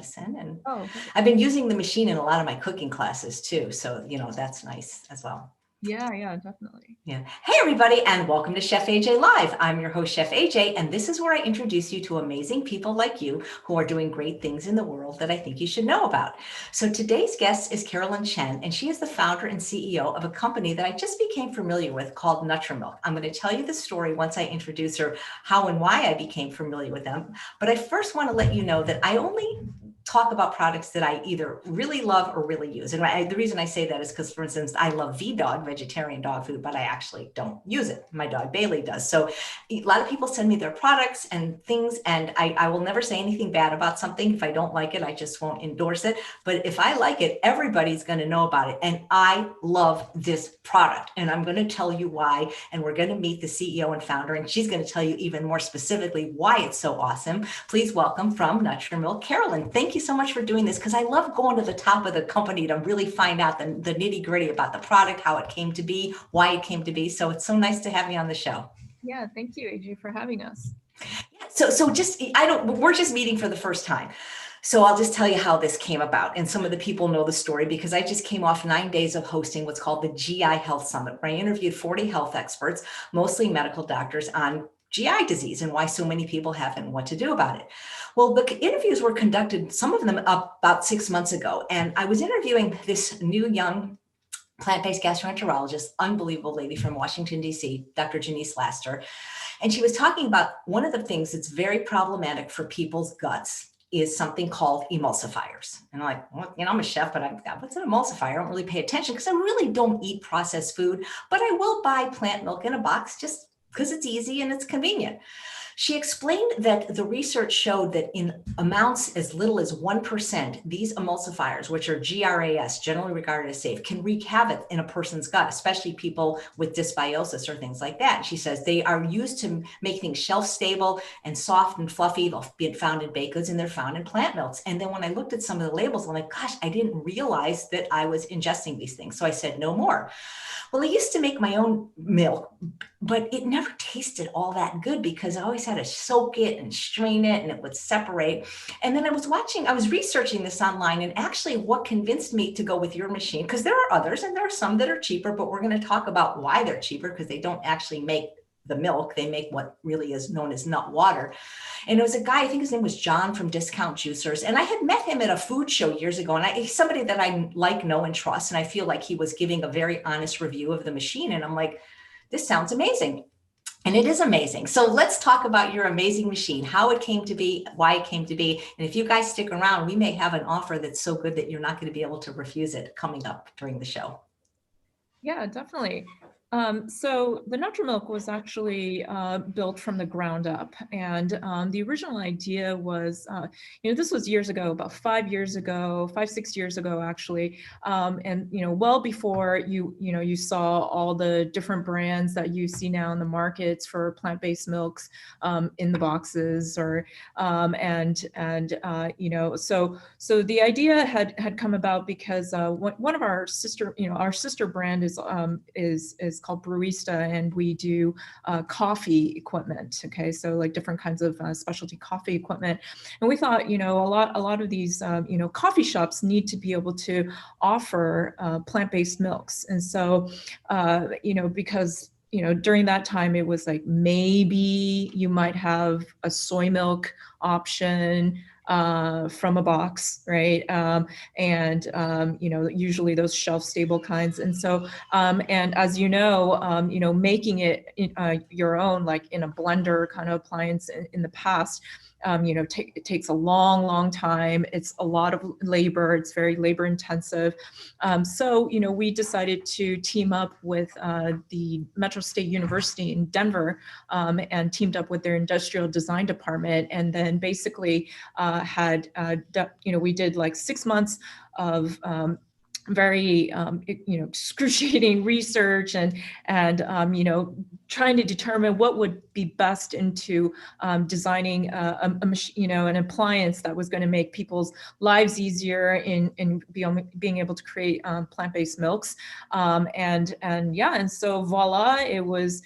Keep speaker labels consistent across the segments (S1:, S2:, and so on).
S1: medicine. And
S2: Oh,
S1: I've been using the machine in a lot of my cooking classes too. So, that's nice as well.
S2: yeah, definitely.
S1: Yeah. Hey, everybody, and welcome to Chef AJ Live. I'm your host, Chef AJ, and this is where I introduce you to amazing people like you who are doing great things in the world that I think you should know about. So today's guest is Carolyn Chen, and she is the founder and CEO of a company that I just became familiar with called NutraMilk. I'm going to tell you the story once I introduce her, how and why I became familiar with them. But I first want to let you know that I only talk about products that I either really love or really use. And the reason I say that is because, for instance, I love V-Dog, vegetarian dog food, but I actually don't use it. My dog Bailey does. So a lot of people send me their products and things, and I will never say anything bad about something. If I don't like it, I just won't endorse it. But if I like it, everybody's going to know about it. And I love this product, and I'm going to tell you why. And we're going to meet the CEO and founder, and she's going to tell you even more specifically why it's so awesome. Please welcome from NutraMilk, Carolyn. Thank you so much for doing this, because I love going to the top of the company to really find out the nitty gritty about the product, how it came to be, why it came to be. So it's so nice to have you on the show.
S2: Yeah, thank you, AJ, for having us.
S1: We're just meeting for the first time. So I'll just tell you how this came about. And some of the people know the story because I just came off 9 days of hosting what's called the GI Health Summit, where I interviewed 40 health experts, mostly medical doctors, on GI disease and why so many people have and what to do about it. Well, the interviews were conducted, some of them about 6 months ago. And I was interviewing this new young plant-based gastroenterologist, unbelievable lady from Washington, D.C., Dr. Janice Laster. And she was talking about one of the things that's very problematic for people's guts is something called emulsifiers. And I'm like, well, I'm a chef, but what's an emulsifier? I don't really pay attention because I really don't eat processed food, but I will buy plant milk in a box just because it's easy and it's convenient. She explained that the research showed that in amounts as little as 1%, these emulsifiers, which are GRAS, generally regarded as safe, can wreak havoc in a person's gut, especially people with dysbiosis or things like that. She says they are used to make things shelf stable and soft and fluffy. They'll be found in baked goods and they're found in plant milks. And then when I looked at some of the labels, I'm like, gosh, I didn't realize that I was ingesting these things. So I said, no more. Well, I used to make my own milk, but it never tasted all that good because I always had to soak it and strain it and it would separate. And then I was researching this online, and actually what convinced me to go with your machine, because there are others and there are some that are cheaper, but we're going to talk about why they're cheaper because they don't actually make the milk. They make what really is known as nut water. And it was a guy, I think his name was John from Discount Juicers. And I had met him at a food show years ago. And he's somebody that I like, know, and trust. And I feel like he was giving a very honest review of the machine. And I'm like, this sounds amazing. And it is amazing. So let's talk about your amazing machine, how it came to be, why it came to be. And if you guys stick around, we may have an offer that's so good that you're not going to be able to refuse it coming up during the show.
S2: Yeah, definitely. So the NutraMilk was actually built from the ground up, and the original idea was, this was years ago, about 5 years ago, 6 years ago, actually, and well before you saw all the different brands that you see now in the markets for plant-based milks in the boxes, or so the idea had come about because one of our sister brand is called Barista, and we do coffee equipment. Okay, so like different kinds of specialty coffee equipment, and we thought, a lot of these coffee shops need to be able to offer plant-based milks, and so because during that time it was like maybe you might have a soy milk option from a box, right? Usually those shelf stable kinds. And so, and as making it your own, like in a blender kind of appliance in the past, it takes a long time. It's a lot of labor. It's very labor intensive. So we decided to team up with the Metro State University in Denver, and teamed up with their industrial design department. And then basically we did like 6 months of very excruciating research and trying to determine what would be best into designing a machine, you know, an appliance that was going to make people's lives easier in being able to create plant-based milks. And yeah, and so voila, it was,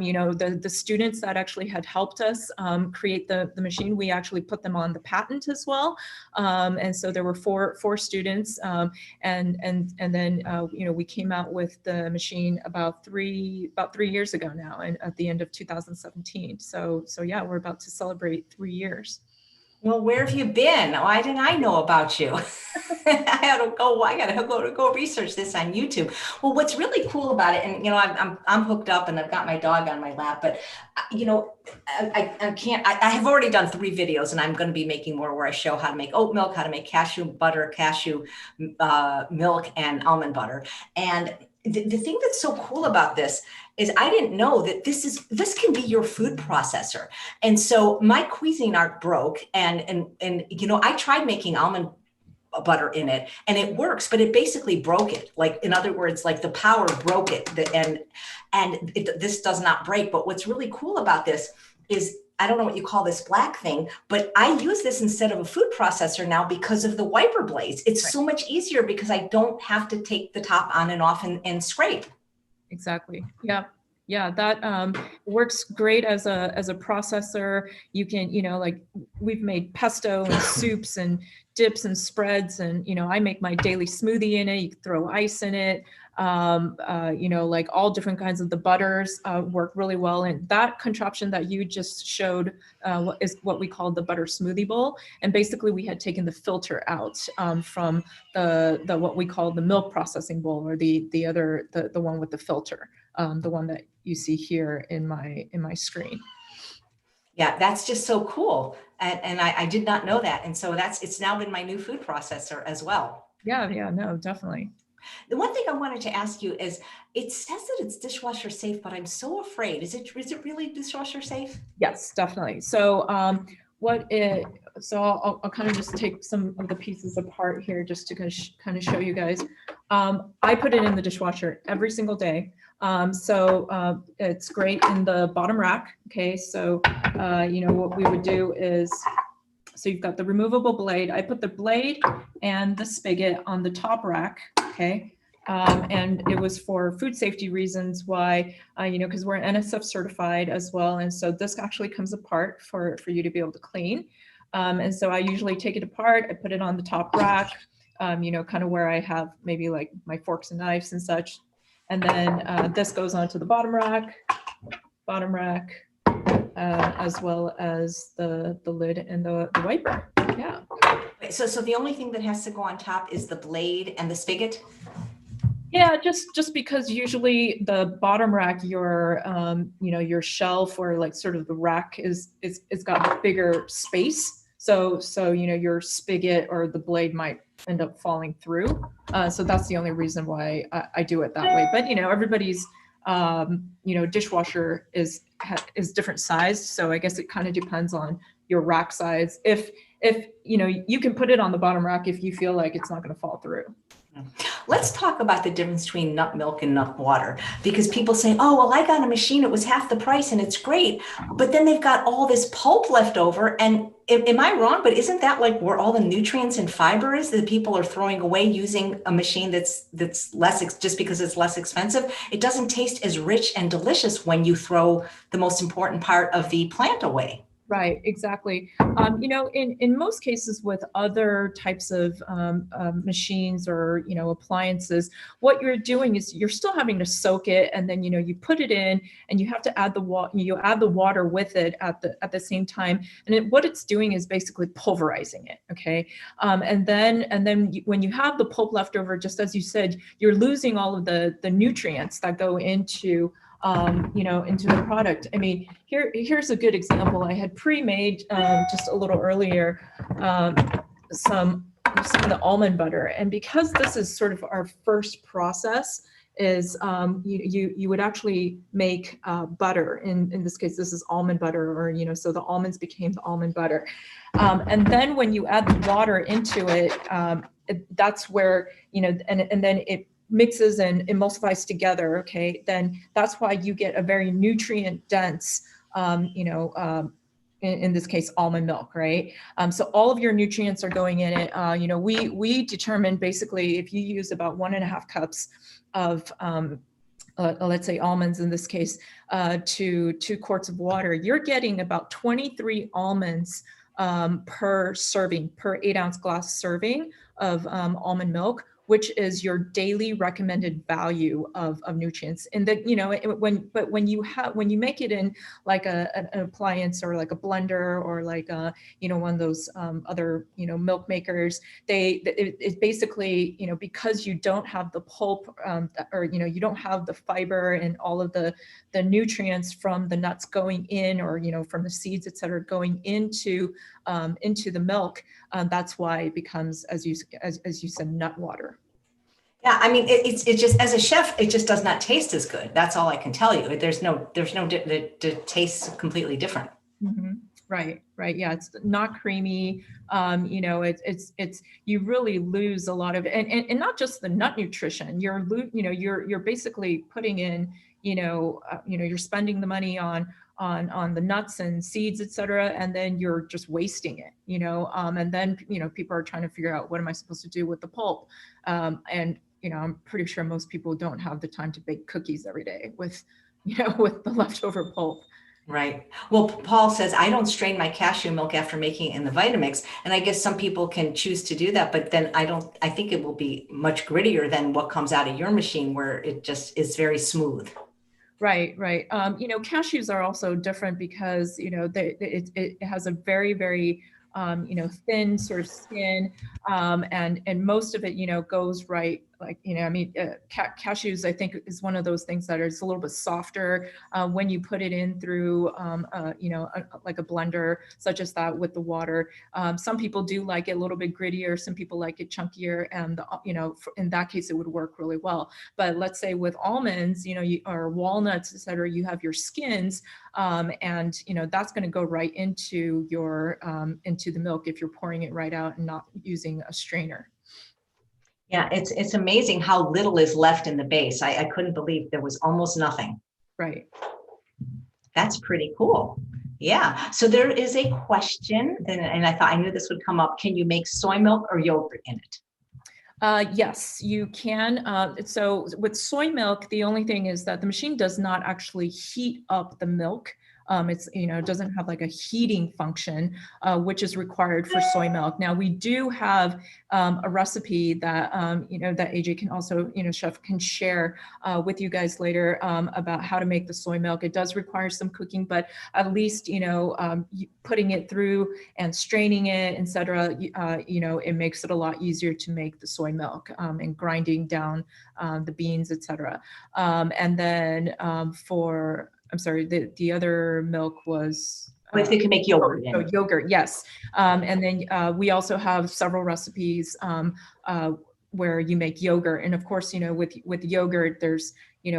S2: you know, the students that actually had helped us create the machine, we actually put them on the patent as well. And so there were four students, and then you know, we came out with the machine about 3 years ago now, and at the end of 2017. So yeah, we're about to celebrate 3 years.
S1: Well, where have you been? Why didn't I know about you? I gotta go research this on YouTube. Well, what's really cool about it, and you know, I'm hooked up and I've got my dog on my lap, but you know, I can't. I have already done 3 videos, and I'm going to be making more where I show how to make oat milk, how to make cashew butter, cashew milk, and almond butter. And the thing that's so cool about this is I didn't know that this can be your food processor. And so my Cuisinart broke, and you know, I tried making almond butter in it and it works, but it basically broke it. Like, in other words, like the power broke it, this does not break. But what's really cool about this is, I don't know what you call this black thing, but I use this instead of a food processor now because of the wiper blades. It's
S2: Right.
S1: so much easier because I don't have to take the top on and off and scrape.
S2: Exactly. Yeah. Yeah, that works great as a processor. You can, you know, like we've made pesto and soups and dips and spreads, and you know, I make my daily smoothie in it. You can throw ice in it. You know, like all different kinds of the butters work really well. And that contraption that you just showed is what we call the butter smoothie bowl. And basically, we had taken the filter out from the what we call the milk processing bowl, or the one with the filter, the one that you see here in my screen.
S1: Yeah, that's just so cool. And I did not know that. And so it's now been my new food processor as well.
S2: Yeah, no, definitely.
S1: The one thing I wanted to ask you is, it says that it's dishwasher safe, but I'm so afraid. Is it really dishwasher safe?
S2: Yes, definitely. So I'll kind of just take some of the pieces apart here just to kind of show you guys. I put it in the dishwasher every single day. So it's great in the bottom rack. Okay, so you know, what we would do is, so you've got the removable blade. I put the blade and the spigot on the top rack. Okay. And it was for food safety reasons why, you know, because we're NSF certified as well. And so this actually comes apart for you to be able to clean. And so I usually take it apart, I put it on the top rack, you know, kind of where I have maybe like my forks and knives and such. And then this goes onto the bottom rack, as well as the lid and the wiper. Yeah.
S1: So the only thing that has to go on top is the blade and the spigot?
S2: Yeah, just because usually the bottom rack, your you know, your shelf, or like sort of the rack it's got bigger space. So you know, your spigot or the blade might end up falling through. So that's the only reason why I do it that way. But you know, everybody's you know, dishwasher is different sized. So I guess it kind of depends on your rack size. If you know, you can put it on the bottom rack if you feel like it's not going to fall through.
S1: Let's talk about the difference between nut milk and nut water, because people say, oh, well, I got a machine, it was half the price and it's great, but then they've got all this pulp left over. And am I wrong? But isn't that like where all the nutrients and fiber is that people are throwing away using a machine that's less, just because it's less expensive? It doesn't taste as rich and delicious when you throw the most important part of the plant away.
S2: Right, exactly. You know, in most cases with other types of machines or, you know, appliances, what you're doing is you're still having to soak it, and then, you know, you put it in and you have to add the water. You add the water with it at the same time, and what it's doing is basically pulverizing it. Okay, and then when you have the pulp left over, just as you said, you're losing all of the nutrients that go into you know, into the product. I mean, here's a good example. I had pre-made just a little earlier some of the almond butter, and because this is sort of our first process, is you would actually make butter. In this case, this is almond butter, or you know, so the almonds became the almond butter, and then when you add the water into it, that's where, you know, and then it mixes and emulsifies together, okay, then that's why you get a very nutrient dense, in this case, almond milk, right? So all of your nutrients are going in it. We determine basically if you use about 1.5 cups of, let's say almonds in this case, to 2 quarts of water, you're getting about 23 almonds per serving, per 8-ounce glass serving of almond milk, which is your daily recommended value of nutrients. And that, when you make it in like an appliance or like a blender or like one of those other milk makers, it's basically because you don't have the pulp or you don't have the fiber and all of the nutrients from the nuts going in, or from the seeds, et cetera, going into the milk. That's why it becomes, as you said, nut water.
S1: Yeah, I mean, it's just, as a chef, it just does not taste as good. That's all I can tell you. The tastes completely different.
S2: Mm-hmm. Right. Yeah, it's not creamy. It's you really lose a lot of, and not just the nut nutrition. You're basically putting in, you're spending the money on the nuts and seeds, et cetera, and then you're just wasting it, and then, people are trying to figure out, what am I supposed to do with the pulp? And, I'm pretty sure most people don't have the time to bake cookies every day with, with the leftover pulp.
S1: Right. Well, Paul says, I don't strain my cashew milk after making it in the Vitamix. And I guess some people can choose to do that, but then I think it will be much grittier than what comes out of your machine, where it just is very smooth.
S2: Right. Cashews are also different because, it has a very, very, thin sort of skin. And most of it, goes right. Like, cashews, I think, is one of those things that is a little bit softer when you put it in through, like a blender, such as that, with the water. Some people do like it a little bit grittier. Some people like it chunkier. And, in that case, it would work really well. But let's say with almonds, or walnuts, et cetera, you have your skins, and, that's going to go right into into the milk if you're pouring it right out and not using a strainer.
S1: Yeah, it's amazing how little is left in the base. I couldn't believe there was almost nothing.
S2: Right.
S1: That's pretty cool. Yeah. So there is a question, and I knew this would come up. Can you make soy milk or yogurt in it?
S2: Yes, you can. So with soy milk, the only thing is that the machine does not actually heat up the milk. It doesn't have like a heating function, which is required for soy milk. Now we do have a recipe that, that AJ can also, chef can share with you guys later about how to make the soy milk. It does require some cooking, but at least, putting it through and straining it, etc. It makes it a lot easier to make the soy milk, and grinding down the beans, etc. And then I'm sorry, the other milk was.
S1: If they can make yogurt.
S2: Yogurt, yes. And then we also have several recipes where you make yogurt. And of course, with yogurt, there's,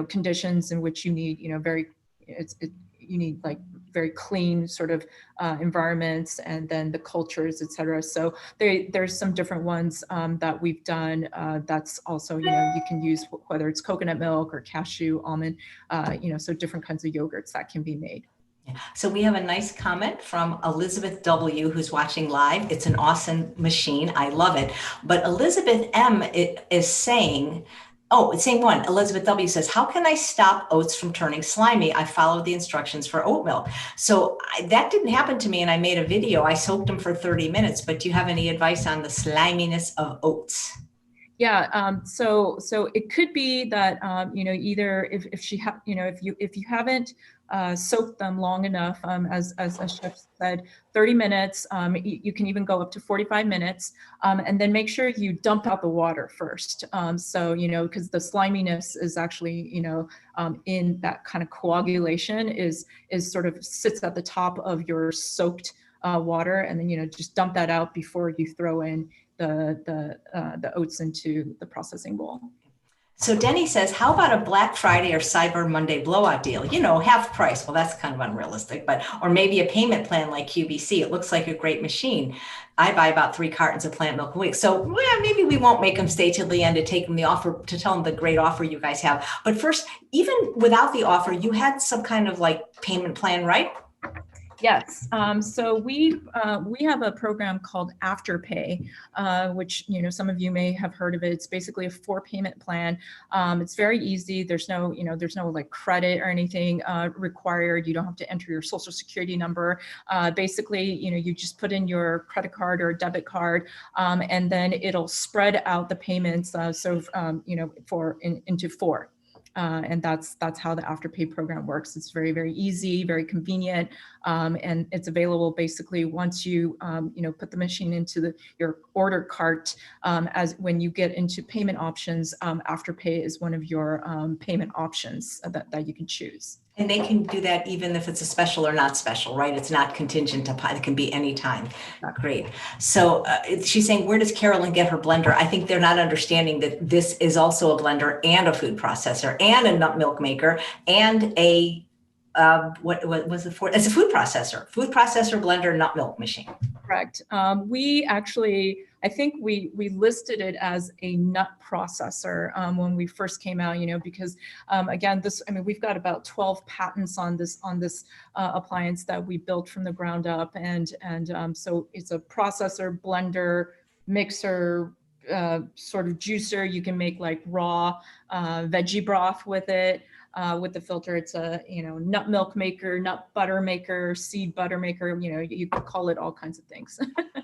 S2: conditions in which you need, you need like very clean sort of environments, and then the cultures, et cetera. So there's some different ones that we've done. That's also, you can use whether it's coconut milk or cashew, almond, so different kinds of yogurts that can be made.
S1: So we have a nice comment from Elizabeth W, who's watching live. It's an awesome machine. I love it. But Elizabeth M is saying, oh, same one. Elizabeth W says, how can I stop oats from turning slimy? I followed the instructions for oat milk. So that didn't happen to me, and I made a video. I soaked them for 30 minutes. But do you have any advice on the sliminess of oats?
S2: Yeah, so it could be that either if you haven't soaked them long enough, as chef said, 30 minutes. You can even go up to 45 minutes, and then make sure you dump out the water first. So because the sliminess is actually in that kind of coagulation is sort of sits at the top of your soaked water, and then just dump that out before you throw in the oats into the processing bowl.
S1: So Denny says, how about a Black Friday or Cyber Monday blowout deal? You know, half price. Well, that's kind of unrealistic, but, or maybe a payment plan like QVC. It looks like a great machine. I buy about 3 cartons of plant milk a week. So maybe we won't make them stay till the end to take them the offer, to tell them the great offer you guys have. But first, even without the offer, you had some kind of like payment plan, right?
S2: Yes. So we have a program called Afterpay, which, you know, some of you may have heard of it. It's basically a 4-payment plan. It's very easy. There's no like credit or anything required. You don't have to enter your social security number. Basically, you know, you just put in your credit card or debit card, and then it'll spread out the payments. You know, into 4. And that's how the Afterpay program works. It's very, very easy, very convenient, and it's available basically once you you know, put the machine into your order cart. As when you get into payment options, Afterpay is one of your payment options that you can choose.
S1: And they can do that even if it's a special or not special, right? It's not contingent upon, it can be any time. Great. So she's saying, where does Carolyn get her blender? I think they're not understanding that this is also a blender and a food processor and a nut milk maker and a, what was it for? It's a food processor, blender, nut milk machine.
S2: Correct. We actually, I think we listed it as a nut processor when we first came out, you know, because again, we've got about 12 patents on this appliance that we built from the ground up, and so it's a processor, blender, mixer, sort of juicer. You can make like raw veggie broth with it. With the filter, it's a, you know, nut milk maker, nut butter maker, seed butter maker. You know, you could call it all kinds of things.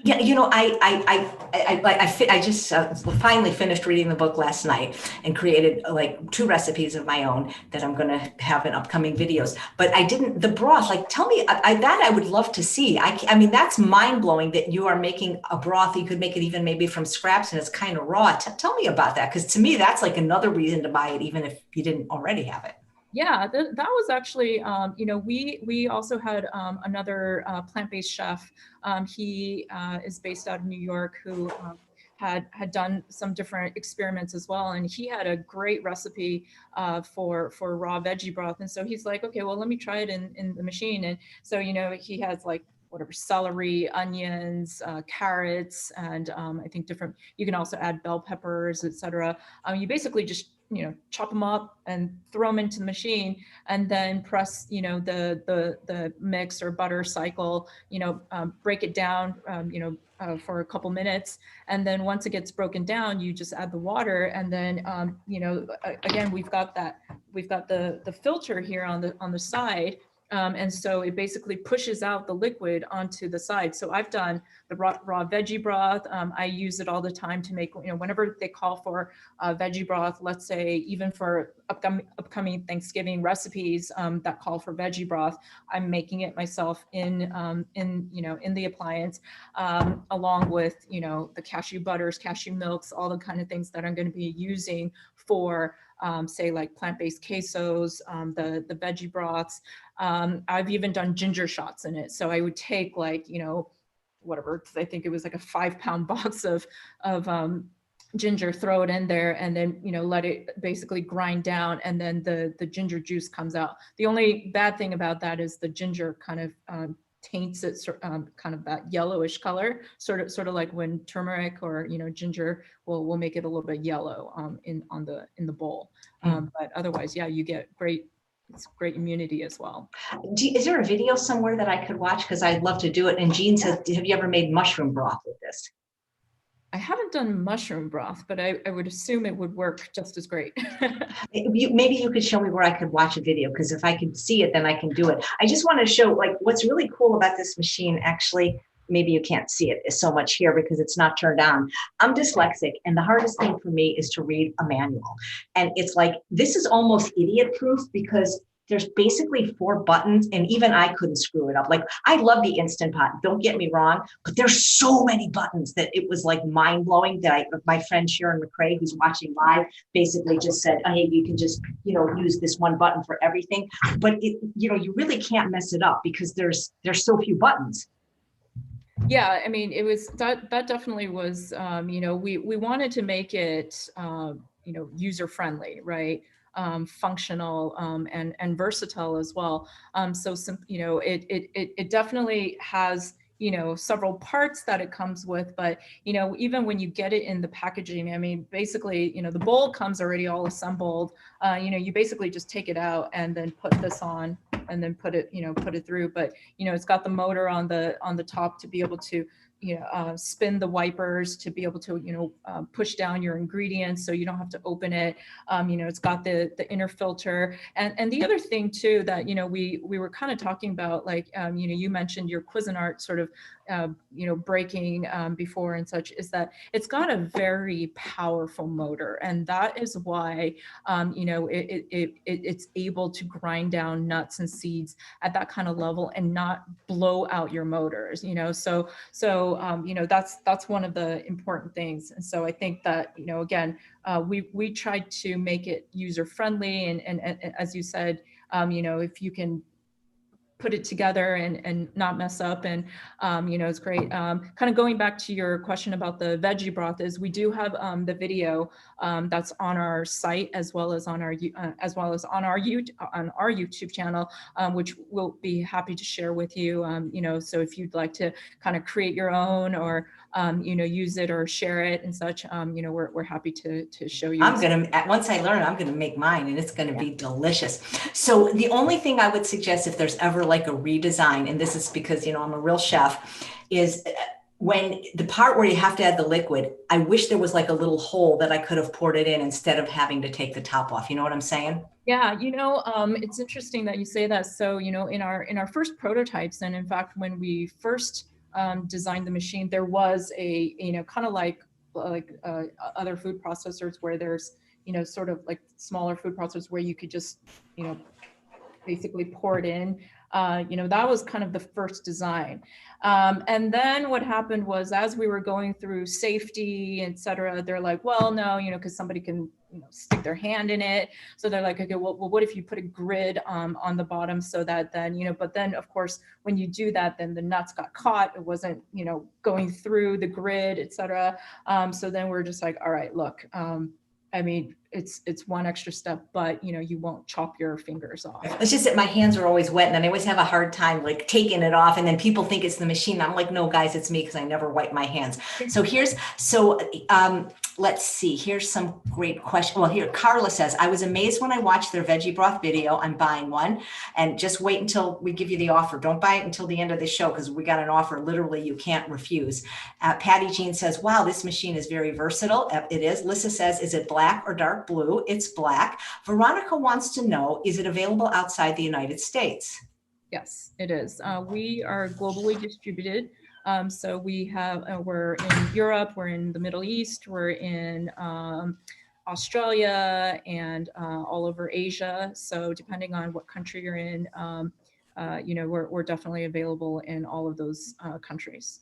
S1: Yeah, you know, I just finally finished reading the book last night and created like 2 recipes of my own that I'm going to have in upcoming videos. But I didn't, the broth, like, tell me that I would love to see. I mean, that's mind blowing that you are making a broth. You could make it even maybe from scraps and it's kind of raw. Tell me about that, because to me, that's like another reason to buy it, even if you didn't already have it.
S2: Yeah, that was actually, you know, we also had another plant-based chef. He is based out of New York, who had done some different experiments as well, and he had a great recipe for raw veggie broth. And so he's like, okay, well, let me try it in the machine. And so, you know, he has like whatever, celery, onions, carrots, and I think you can also add bell peppers, etc. You basically just, you know, chop them up and throw them into the machine, and then press, you know, the mix or butter cycle, you know, break it down, you know, for a couple minutes. And then once it gets broken down, you just add the water. And then, you know, again, we've got the filter here on the side. And so it basically pushes out the liquid onto the side. So I've done the raw veggie broth. I use it all the time to make, you know, whenever they call for veggie broth, let's say even for upcoming Thanksgiving recipes that call for veggie broth, I'm making it myself in you know, in the appliance, along with, you know, the cashew butters, cashew milks, all the kind of things that I'm going to be using for say like plant-based quesos, the veggie broths. I've even done ginger shots in it. So I would take like, you know, whatever, I think it was like a 5-pound box of ginger, throw it in there, and then, you know, let it basically grind down, and then the ginger juice comes out. The only bad thing about that is the ginger kind of taints it, kind of that yellowish color, sort of like when turmeric or, you know, ginger will make it a little bit yellow in the bowl. But otherwise, yeah, you get great immunity as well.
S1: Is there a video somewhere that I could watch? Because I'd love to do it. And Jean says, have you ever made mushroom broth with this?
S2: I haven't done mushroom broth, but I would assume it would work just as great.
S1: Maybe you could show me where I could watch a video, because if I can see it, then I can do it. I just want to show, like, what's really cool about this machine, actually, maybe you can't see it so much here because it's not turned on. I'm dyslexic, and the hardest thing for me is to read a manual. And it's like, this is almost idiot proof, because there's basically 4 buttons, and even I couldn't screw it up. Like, I love the Instant Pot, don't get me wrong, but there's so many buttons that it was like mind blowing that my friend Sharon McRae, who's watching live, basically just said, oh, hey, you can just, you know, use this one button for everything. But it, you know, you really can't mess it up because there's so few buttons.
S2: Yeah, I mean, it was that definitely was, you know, we wanted to make it, user friendly, right? Functional, and versatile as well. So some, it definitely has, several parts that it comes with, but, even when you get it in the packaging, I mean, basically, the bowl comes already all assembled. You basically just take it out and then put this on and then put it through. But, it's got the motor on the top to be able to, spin the wipers to be able to, push down your ingredients so you don't have to open it. It's got the inner filter. And the other thing too that, we were kind of talking about, like, you mentioned your Cuisinart sort of, breaking before and such, is that it's got a very powerful motor. And that is why, it's able to grind down nuts and seeds at that kind of level and not blow out your motors, so that's one of the important things. And so I think that, again, we tried to make it user friendly, and as you said, if you can put it together and not mess up, and it's great. Kind of going back to your question about the veggie broth, is we do have the video that's on our site, as well as on our YouTube channel, which we'll be happy to share with you. So if you'd like to kind of create your own, or use it or share it and such, we're happy to show you.
S1: Once I learn, I'm gonna make mine, and it's gonna be delicious. So the only thing I would suggest, if there's ever like a redesign, and this is because, I'm a real chef, is when the part where you have to add the liquid, I wish there was like a little hole that I could have poured it in instead of having to take the top off. You know what I'm saying?
S2: Yeah, it's interesting that you say that. So, in our first prototypes, and in fact, when we first designed the machine, there was a, kind of like other food processors where there's, sort of like smaller food processors where you could just, basically pour it in. That was kind of the first design. And then what happened was, as we were going through safety, et cetera, they're like, well, no, because somebody can, stick their hand in it. So they're like, okay, well, what if you put a grid on the bottom, so that then, but then of course, when you do that, then the nuts got caught. It wasn't, going through the grid, et cetera. So then we're just like, all right, look, I mean, it's one extra step, but you won't chop your fingers off.
S1: It's just that my hands are always wet, and then I always have a hard time like taking it off, and then people think it's the machine. I'm like, no, guys, it's me, because I never wipe my hands. So let's see, here's some great question. Well, here, Carla says, I was amazed when I watched their veggie broth video. I'm buying one, and just wait until we give you the offer. Don't buy it until the end of the show, because we got an offer literally you can't refuse. Patty Jean says, wow, this machine is very versatile. It is. Lissa says, is it black or dark blue? It's black. Veronica wants to know, is it available outside the United States?
S2: Yes, it is. We are globally distributed. So we're in Europe, we're in the Middle East, we're in Australia, and all over Asia. So depending on what country you're in, we're definitely available in all of those countries.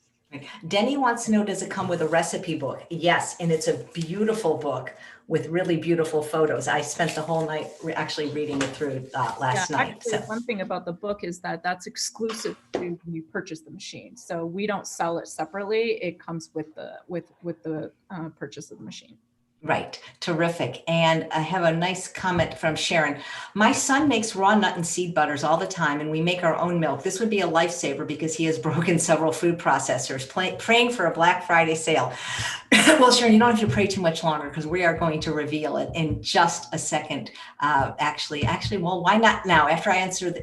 S1: Denny wants to know, does it come with a recipe book? Yes, and it's a beautiful book with really beautiful photos. I spent the whole night actually reading it through last night.
S2: Actually, one thing about the book is that that's exclusive to when you purchase the machine. So we don't sell it separately. It comes with the purchase of the machine.
S1: Right. Terrific. And I have a nice comment from Sharon. My son makes raw nut and seed butters all the time, and we make our own milk. This would be a lifesaver because he has broken several food processors. Praying for a Black Friday sale. Well, Sharon, you don't have to pray too much longer, because we are going to reveal it in just a second. Actually, well, why not now? After I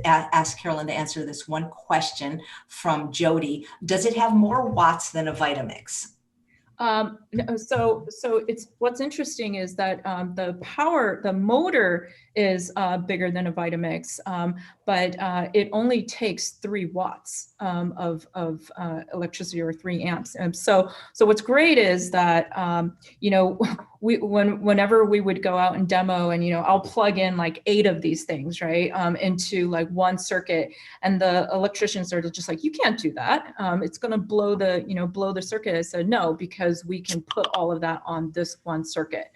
S1: ask Carolyn to answer this one question from Jody, does it have more watts than a Vitamix?
S2: So it's, what's interesting is that the motor is bigger than a Vitamix, but it only takes 3 watts of electricity, or 3 amps. And so what's great is that whenever we would go out and demo, and I'll plug in like 8 of these things, right, into like one circuit, and the electricians are just like, you can't do that. It's going to blow the circuit. I said, no, because we can put all of that on this one circuit.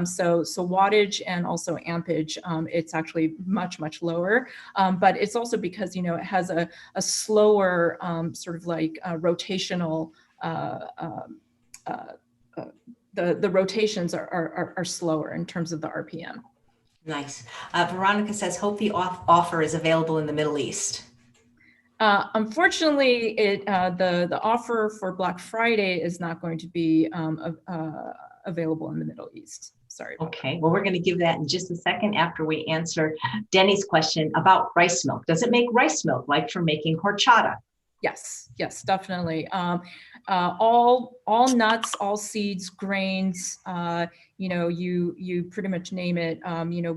S2: So wattage and also ampage, it's actually much lower. But it's also because it has a slower sort of like rotational the rotations are slower in terms of the RPM.
S1: Nice. Veronica says, hope the offer is available in the Middle East.
S2: Unfortunately, the offer for Black Friday is not going to be available in the Middle East. Sorry.
S1: Okay, well, we're going to give that in just a second after we answer Denny's question about rice milk. Does it make rice milk like for making horchata?
S2: Yes, definitely. All nuts, all seeds, grains, you pretty much name it.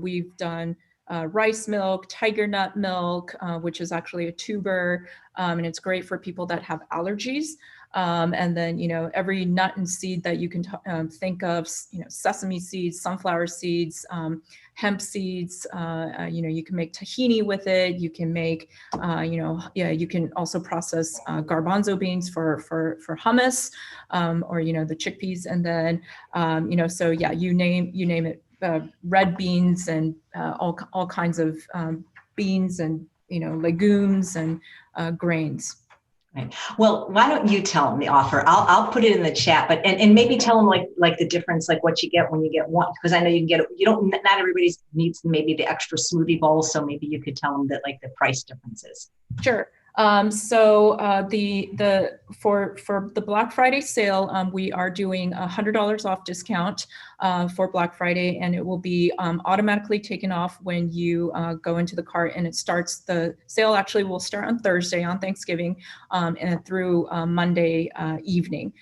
S2: We've done rice milk, tiger nut milk, which is actually a tuber, and it's great for people that have allergies. And then, every nut and seed that you can think of, sesame seeds, sunflower seeds, hemp seeds, you can make tahini with it. You can make, you can also process garbanzo beans for hummus, or, the chickpeas. And then, so yeah, you name it, red beans and all kinds of beans and, legumes and grains.
S1: Right. Well, why don't you tell them the offer? I'll put it in the chat, but and maybe tell them like the difference, like what you get when you get one, because I know you can get it. You don't. Not everybody needs maybe the extra smoothie bowl, so maybe you could tell them that like the price differences.
S2: Sure. So for the Black Friday sale, we are doing $100 off discount for Black Friday, and it will be automatically taken off when you go into the cart. And the sale actually will start on Thursday on Thanksgiving, and through Monday evening.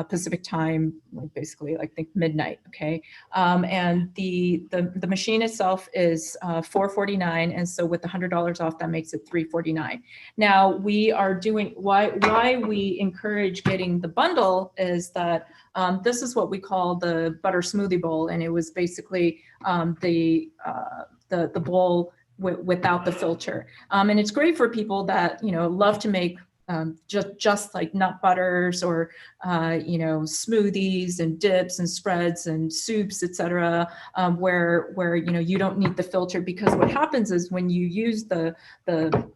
S2: Pacific time, basically like think midnight. Okay. And the machine itself is $449. And so with the $100 off, that makes it $349. Now we are doing, why we encourage getting the bundle is that this is what we call the butter smoothie bowl. And it was basically the bowl without the filter. And it's great for people that, love to make just like nut butters or smoothies and dips and spreads and soups, etc., where you don't need the filter, because what happens is when you use the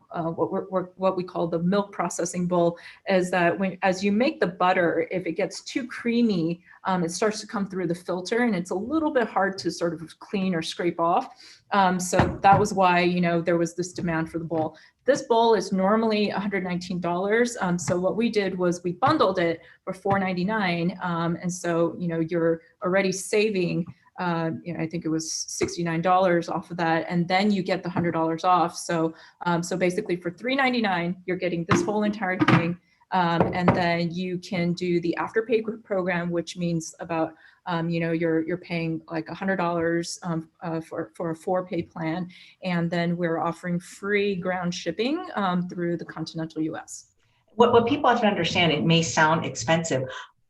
S2: what we call the milk processing bowl, is that as you make the butter, if it gets too creamy, it starts to come through the filter, and it's a little bit hard to sort of clean or scrape off. So that was why there was this demand for the bowl. This bowl is normally $119. So what we did was we bundled it for $499. And so, you're already saving, I think it was $69 off of that. And then you get the $100 off. So basically for $399, you're getting this whole entire thing. And then you can do the Afterpay program, which means about, you're paying like $100 for a 4-pay plan. And then we're offering free ground shipping through the continental US.
S1: What people have to understand, it may sound expensive,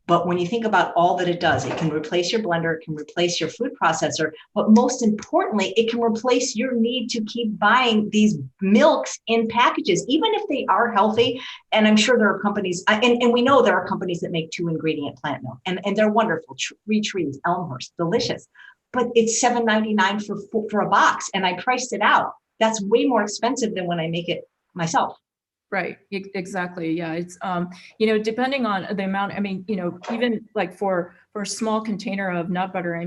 S1: but when you think about all that it does, it can replace your blender, it can replace your food processor, but most importantly, it can replace your need to keep buying these milks in packages, even if they are healthy. And I'm sure there are companies, and we know there are companies that make 2-ingredient plant milk, and they're wonderful. Three Trees, Elmhurst, delicious. But it's $7.99 for a box, and I priced it out. That's way more expensive than when I make it myself.
S2: Right. Exactly. Yeah. It's, depending on the amount, even like for a small container of nut butter,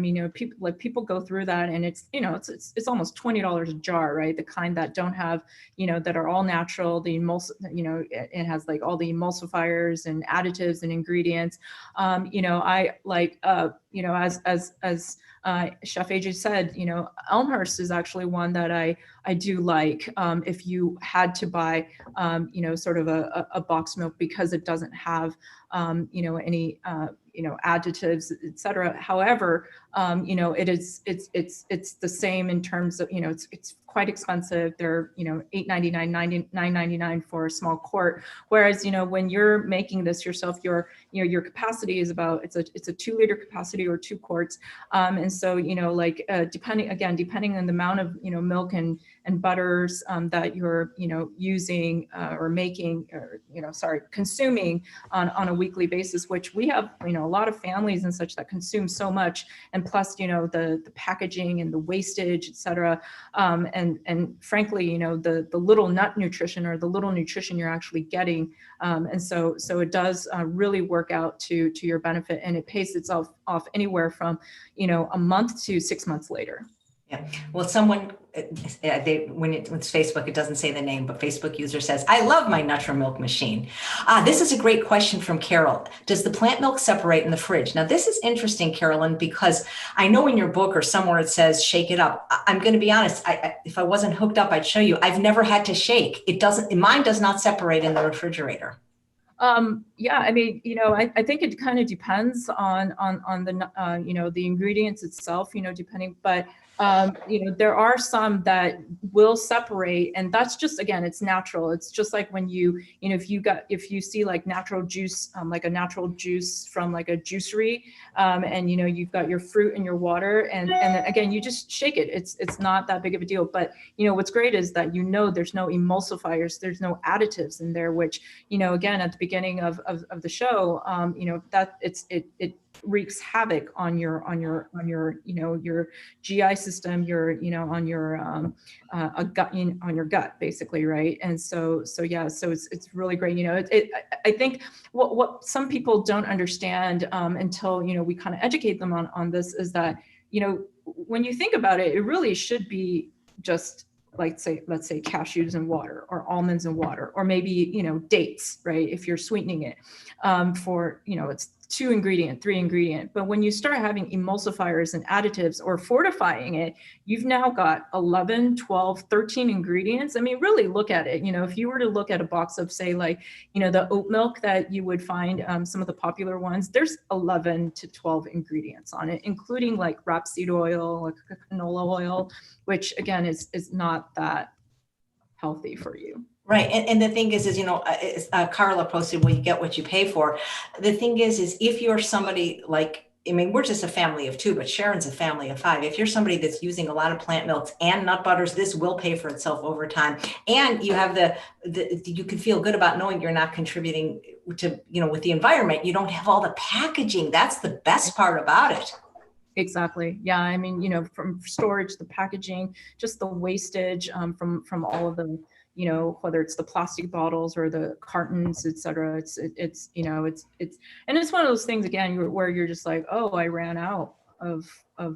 S2: people go through that, and it's, it's almost $20 a jar, right? The kind that don't have, that are all natural, it has like all the emulsifiers and additives and ingredients. I like, as Chef AJ said, Elmhurst is actually one that I do like, if you had to buy, sort of a box milk, because it doesn't have, any, additives, et cetera. However, it's the same in terms of, it's quite expensive. They're, $8.99, $9.99 for a small quart. Whereas, when you're making this yourself, your capacity is about, it's a 2-liter capacity or 2 quarts. And so, depending on the amount of, milk and butters that you're, using or making, or, consuming on a weekly basis, which we have, a lot of families and such that consume so much, and plus, the packaging and the wastage, et cetera. And and frankly, you know, the little nut nutrition or the little nutrition you're actually getting. And so it does really work out to your benefit, and it pays itself off anywhere from, you know, a month to 6 months later.
S1: Yeah. Well, someone, when it's Facebook, it doesn't say the name, but Facebook user says, I love my NutraMilk machine. This is a great question from Carol. Does the plant milk separate in the fridge? Now, this is interesting, Carolyn, because I know in your book or somewhere it says, shake it up. I'm going to be honest. If I wasn't hooked up, I'd show you. I've never had to shake. It doesn't, mine does not separate in the refrigerator.
S2: Yeah, I mean, you know, I think it kind of depends on the, you know, the ingredients itself, you know, depending, but, you know, there are some that will separate, and that's just, again, it's natural. It's just like when you know, if you see like natural juice, like a natural juice from like a juicery, and, you know, you've got your fruit and your water, and then again, you just shake it. It's not that big of a deal, but, you know, what's great is that, you know, there's no emulsifiers, there's no additives in there, which, you know, again, at the beginning of the show, you know, that it wreaks havoc on your you know, your GI system, your, you know, on your gut, on your gut, basically, right? And so yeah, so it's really great. You know, I think what some people don't understand until, you know, we kind of educate them on this, is that, you know, when you think about it, it really should be just like, let's say cashews and water, or almonds and water, or maybe, you know, dates, right? If you're sweetening it, for, you know, it's 2 ingredient, 3 ingredient. But when you start having emulsifiers and additives or fortifying it, you've now got 11, 12, 13 ingredients. I mean, really look at it. You know, if you were to look at a box of, say, like, you know, the oat milk that you would find, some of the popular ones, there's 11 to 12 ingredients on it, including like rapeseed oil, like canola oil, which again is not that healthy for you.
S1: Right. And the thing is, you know, Carla posted, well, you get what you pay for. The thing is if you're somebody like, I mean, we're just a family of 2, but Sharon's a family of 5. If you're somebody that's using a lot of plant milks and nut butters, this will pay for itself over time. And you have you can feel good about knowing you're not contributing to, you know, with the environment. You don't have all the packaging. That's the best part about it.
S2: Exactly. Yeah. I mean, you know, from storage, the packaging, just the wastage, from all of them, you know, whether it's the plastic bottles or the cartons, et cetera. It's, you know, and it's one of those things, again, where you're just like, oh, I ran out of,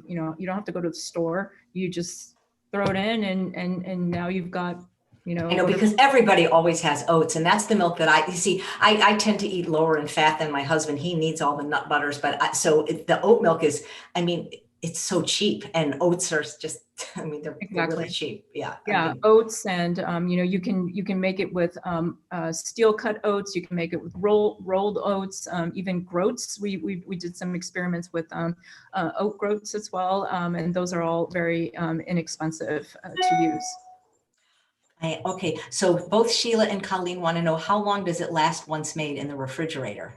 S2: you know, you don't have to go to the store. You just throw it in, and now you've got, you know,
S1: I know, because everybody always has oats, and that's the milk that you see, I tend to eat lower in fat than my husband. He needs all the nut butters, but the oat milk is, I mean, it's so cheap, and oats are just, I mean, they're really cheap. Yeah.
S2: Yeah. Oats, and, you know, you can make it with, steel cut oats. You can make it with rolled oats, even groats. We did some experiments with, oat groats as well. And those are all very, inexpensive to use.
S1: Okay, so both Sheila and Colleen want to know, how long does it last once made in the refrigerator?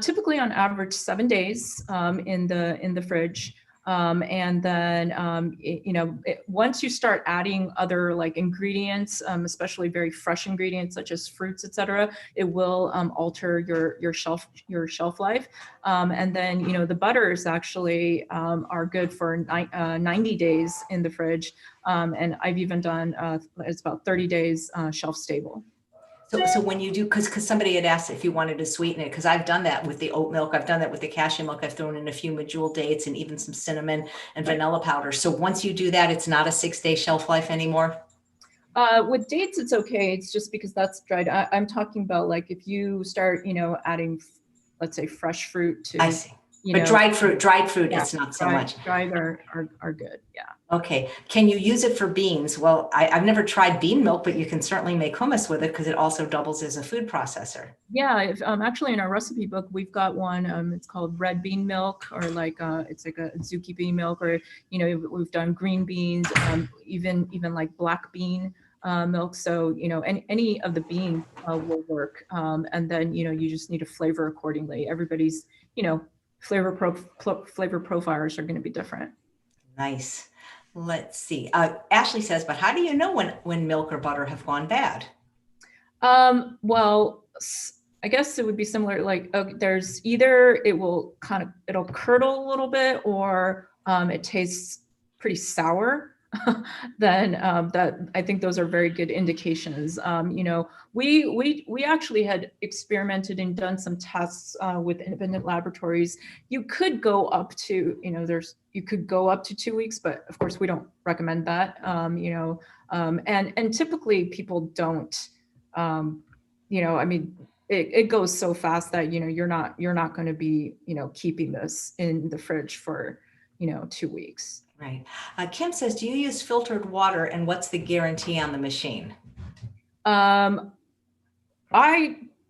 S2: Typically, on average, 7 days in the fridge. And then, you know, once you start adding other like ingredients, especially very fresh ingredients such as fruits, et cetera, it will alter your shelf life. And then, you know, the butters actually are good for 90 days in the fridge. And I've even done, it's about 30 days shelf stable.
S1: So when you do, because somebody had asked if you wanted to sweeten it, because I've done that with the oat milk, I've done that with the cashew milk, I've thrown in a few medjool dates and even some cinnamon and vanilla powder. So once you do that, it's not a 6-day shelf life anymore?
S2: With dates, it's okay. It's just because that's dried. I'm talking about like if you start, you know, adding, let's say, fresh fruit to.
S1: I see.
S2: You
S1: but
S2: know,
S1: dried fruit,
S2: yeah,
S1: it's not so much.
S2: Dried are good. Yeah.
S1: Okay. Can you use it for beans? Well, I've never tried bean milk, but you can certainly make hummus with it because it also doubles as a food processor.
S2: Yeah. Actually, in our recipe book, we've got one. It's called red bean milk, or like it's like a Zuki bean milk, or, you know, we've done green beans, even like black bean milk. So, you know, any of the beans will work. And then, you know, you just need to flavor accordingly. Everybody's, you know, flavor profiles are going to be different.
S1: Nice. Let's see. Ashley says, but how do you know when milk or butter have gone bad?
S2: Well, I guess it would be similar. Like, there's either it'll curdle a little bit, or it tastes pretty sour. then that I think those are very good indications. You know, we actually had experimented and done some tests with independent laboratories. You could go up to, you know, you could go up to 2 weeks, but of course we don't recommend that. You know, and typically people don't. You know, I mean, it goes so fast that, you know, you're not going to be, you know, keeping this in the fridge for, you know, 2 weeks.
S1: Right. Kim says, do you use filtered water and what's the guarantee on the machine?
S2: I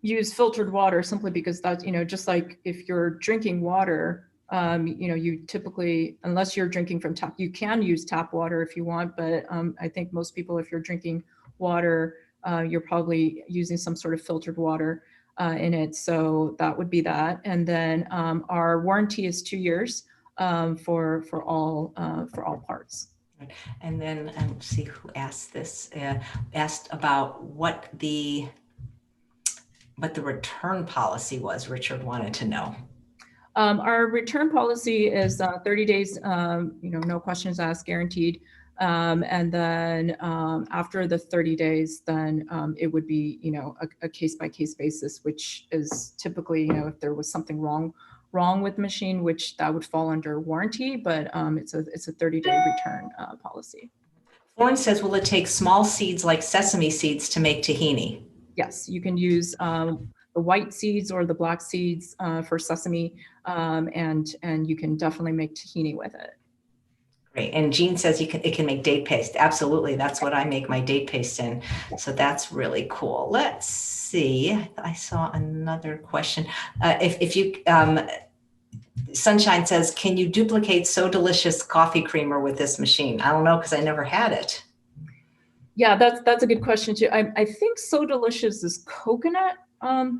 S2: use filtered water simply because that's, you know, just like if you're drinking water, you know, you typically, unless you're drinking from tap, you can use tap water if you want, but I think most people, if you're drinking water, you're probably using some sort of filtered water in it. So that would be that. And then our warranty is 2 years for all parts.
S1: And then see who asked this. Asked about what the return policy was. Richard wanted to know.
S2: Our return policy is 30 days. You know, no questions asked, guaranteed. And then after the 30 days, then it would be, you know, a case-by-case basis, which is typically, you know, if there was something wrong with the machine, which that would fall under warranty, but it's a 30-day return policy.
S1: Lauren says, will it take small seeds like sesame seeds to make tahini?
S2: Yes, you can use the white seeds or the black seeds for sesame, and you can definitely make tahini with it.
S1: Great. And Jean says it can make date paste. Absolutely. That's what I make my date paste in. So that's really cool. Let's see. I saw another question. If you, Sunshine says, can you duplicate So Delicious coffee creamer with this machine? I don't know, because I never had it.
S2: Yeah, that's a good question too. I think So Delicious is coconut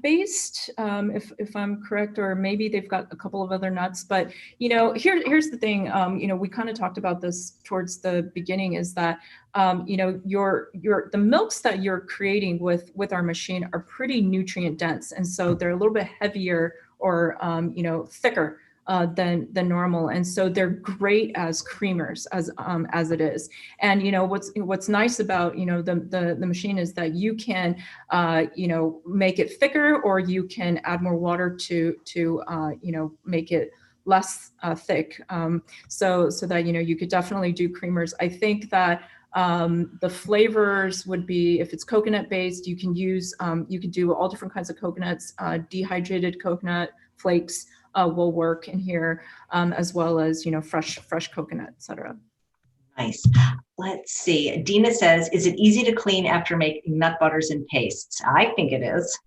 S2: based, if I'm correct, or maybe they've got a couple of other nuts. But you know, here's the thing. You know, we kind of talked about this towards the beginning. Is that you know, the milks that you're creating with our machine are pretty nutrient dense, and so they're a little bit heavier or you know, thicker than normal, and so they're great as creamers as it is. And you know, what's nice about, you know, the machine is that you can you know, make it thicker, or you can add more water to you know, make it less thick, so that, you know, you could definitely do creamers. I think that the flavors would be, if it's coconut based, you can use you can do all different kinds of coconuts. Dehydrated coconut flakes will work in here, as well as, you know, fresh coconut, etc.
S1: Nice. Let's see. Dina says, is it easy to clean after making nut butters and pastes? I think it is.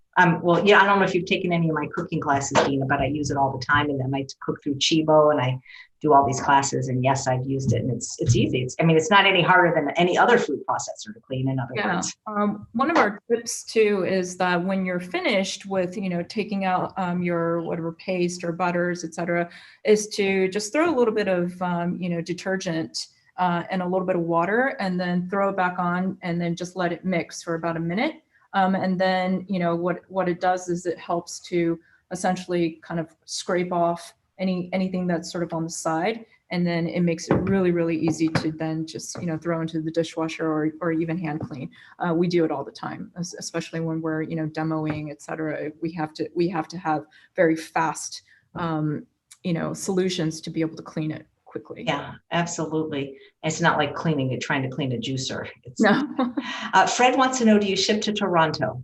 S1: Well, yeah, I don't know if you've taken any of my cooking classes, Dina, but I use it all the time. And then I cook through Chibo, and I do all these classes. And yes, I've used it, and it's easy. I mean, it's not any harder than any other food processor to clean, in other words.
S2: One of our tips too is that when you're finished with, you know, taking out your whatever paste or butters, etc., is to just throw a little bit of you know, detergent and a little bit of water, and then throw it back on, and then just let it mix for about a minute. And then, you know, what it does is it helps to essentially kind of scrape off anything that's sort of on the side, and then it makes it really easy to then just, you know, throw into the dishwasher or even hand clean. We do it all the time, especially when we're, you know, demoing, etc. We have to have very fast you know, solutions to be able to clean it quickly.
S1: Yeah, absolutely. It's not like trying to clean a juicer.
S2: No.
S1: Fred wants to know, do you ship to Toronto?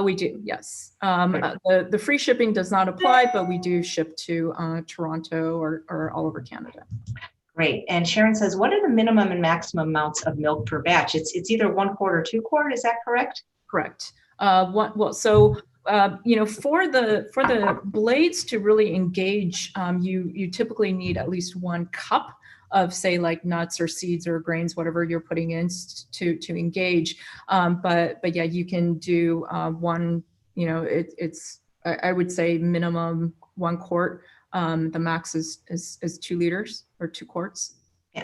S2: We do, yes. The free shipping does not apply, but we do ship to Toronto or all over Canada.
S1: Great. And Sharon says, what are the minimum and maximum amounts of milk per batch? It's either 1 quart or 2 quart. Is that correct?
S2: Correct. So you know, for the blades to really engage, you typically need at least 1 cup of, say, like nuts or seeds or grains, whatever you're putting in to engage. But yeah, you can do 1. You know, it's I would say minimum 1 quart. The max is 2 liters or 2 quarts.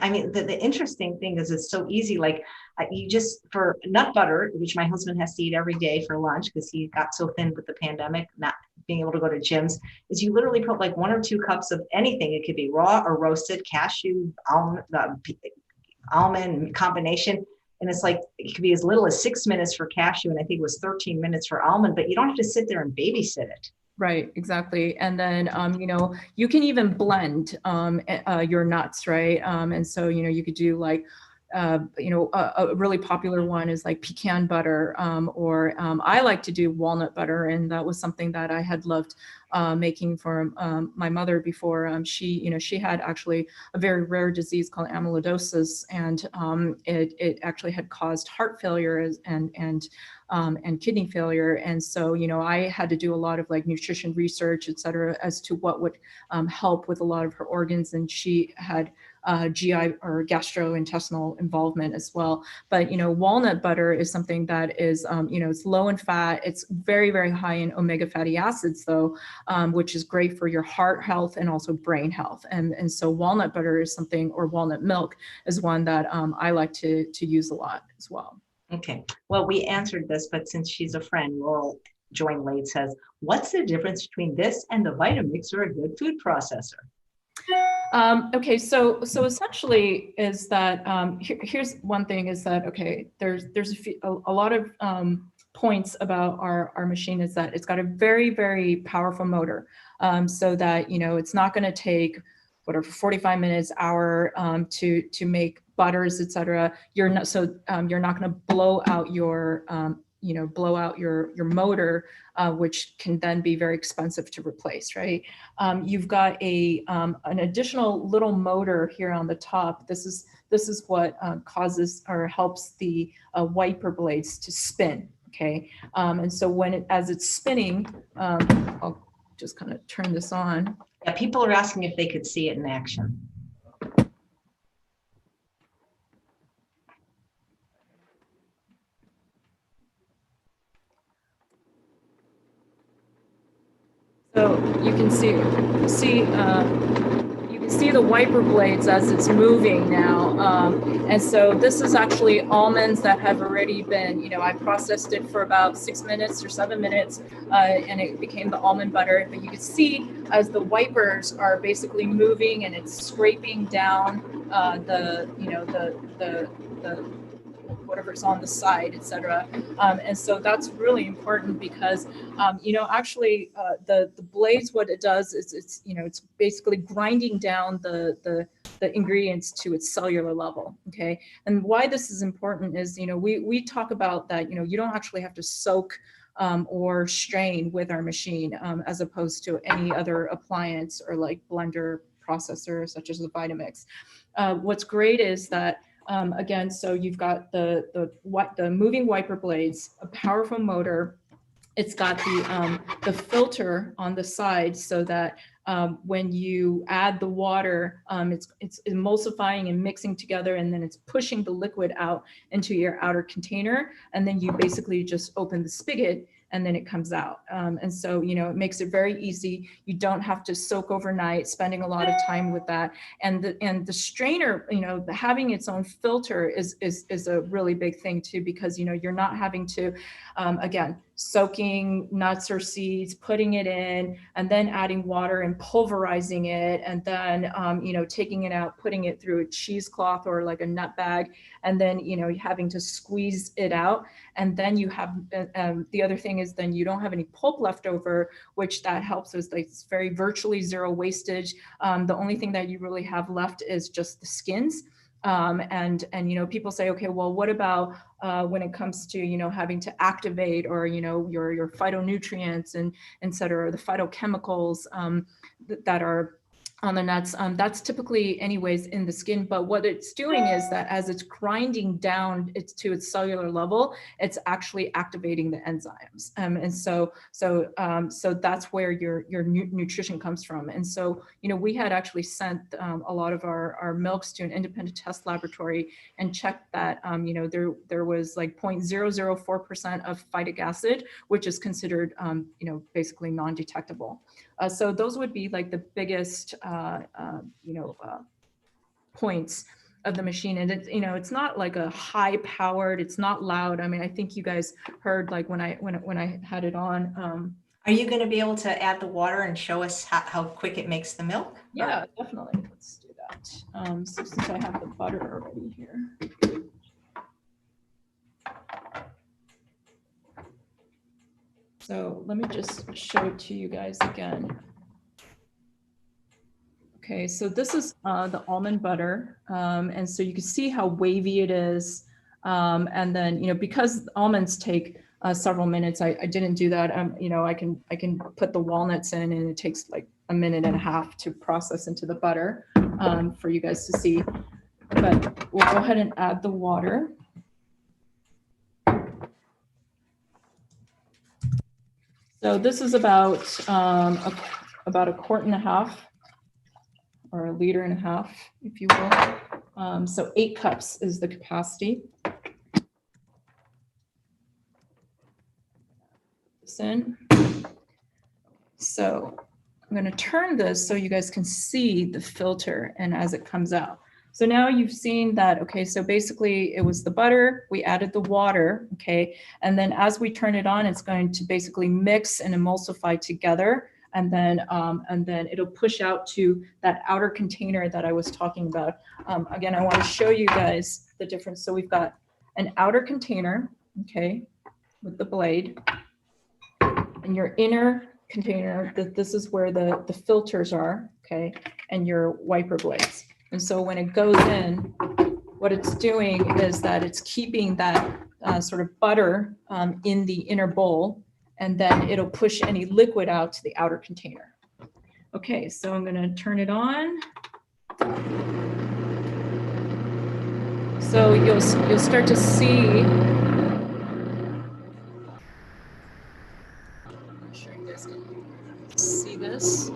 S1: I mean, the interesting thing is it's so easy. Like you just, for nut butter, which my husband has to eat every day for lunch because he got so thin with the pandemic, not being able to go to gyms, is you literally put like 1 or 2 cups of anything. It could be raw or roasted, cashew, almond, almond combination. And it's like, it could be as little as 6 minutes for cashew. And I think it was 13 minutes for almond, but you don't have to sit there and babysit it.
S2: Right, exactly. And then, you can even blend your nuts, right? And so, you could do like, a really popular one is like pecan butter, or I like to do walnut butter. And that was something that I had loved making for my mother before. She had actually a very rare disease called amyloidosis, and it actually had caused heart failure and kidney failure. And so, I had to do a lot of like nutrition research, et cetera, as to what would help with a lot of her organs. And she had GI or gastrointestinal involvement as well. But, walnut butter is something that is, it's low in fat. It's very, very high in omega fatty acids, though, which is great for your heart health and also brain health. And so walnut butter is something, or walnut milk is one that I like to use a lot as well.
S1: Okay, well, we answered this, but since she's a friend, Laurel joined late says, what's the difference between this and the Vitamix or a good food processor?
S2: Okay, so essentially is that here's one thing is that, okay, there's a lot of points about our machine is that it's got a very, very powerful motor, so that it's not going to take whatever 45 minutes, hour to make butters, etc. You're not going to blow out your your motor, which can then be very expensive to replace, right? You've got an additional little motor here on the top. This is what causes or helps the wiper blades to spin. Okay, and so as it's spinning, I'll just kind of turn this on.
S1: Yeah, people are asking if they could see it in action.
S2: So you can see the wiper blades as it's moving now. And so this is actually almonds that have already been, I processed it for about 6 minutes or 7 minutes, and it became the almond butter. But you can see as the wipers are basically moving and it's scraping down the whatever's on the side, etc. And so that's really important because, actually the blades, what it does is it's basically grinding down the ingredients to its cellular level. Okay. And why this is important is, we talk about that, you don't actually have to soak or strain with our machine, as opposed to any other appliance or like blender processor, such as the Vitamix. What's great is that, again, so you've got the moving wiper blades, a powerful motor. It's got the filter on the side so that when you add the water, it's emulsifying and mixing together, and then it's pushing the liquid out into your outer container, and then you basically just open the spigot and then it comes out. And so, it makes it very easy. You don't have to soak overnight, spending a lot of time with that. And the strainer, having its own filter is a really big thing too, because, you're not having to, again, soaking nuts or seeds, putting it in, and then adding water and pulverizing it, and then, taking it out, putting it through a cheesecloth or like a nut bag, and then, having to squeeze it out. And then you have, the other thing is then you don't have any pulp left over, which that helps with, like, it's very virtually zero wastage. The only thing that you really have left is just the skins. And people say, okay, well, what about when it comes to, having to activate, or, your phytonutrients and et cetera, the phytochemicals that are on the nuts, that's typically anyways in the skin. But what it's doing is that as it's grinding down to its cellular level, it's actually activating the enzymes. And so that's where your nutrition comes from. And so, we had actually sent a lot of our milks to an independent test laboratory and checked that, there was like 0.004% of phytic acid, which is considered, basically non-detectable. So those would be like the biggest, points of the machine. And it's not like a high powered, it's not loud. I mean, I think you guys heard, like, when I had it on.
S1: Are you going to be able to add the water and show us how quick it makes the milk?
S2: Yeah, definitely. Let's do that. So since I have the butter already here. So let me just show it to you guys again. Okay, so this is the almond butter. And so you can see how wavy it is. And then, because almonds take several minutes, I didn't do that. I can put the walnuts in and it takes like a minute and a half to process into the butter for you guys to see. But we'll go ahead and add the water. So this is about a quart and a half, or a liter and a half, if you will. So 8 cups is the capacity. This in. So I'm going to turn this so you guys can see the filter and as it comes out. So now you've seen that, okay, so basically it was the butter, we added the water, okay, and then as we turn it on, it's going to basically mix and emulsify together, and then it'll push out to that outer container that I was talking about. Again, I want to show you guys the difference. So we've got an outer container, okay, with the blade, and your inner container, this is where the filters are, okay, and your wiper blades. And so when it goes in, what it's doing is that it's keeping that sort of butter in the inner bowl, and then it'll push any liquid out to the outer container. Okay, so I'm going to turn it on. So you'll start to see. I'm sure you guys can see this.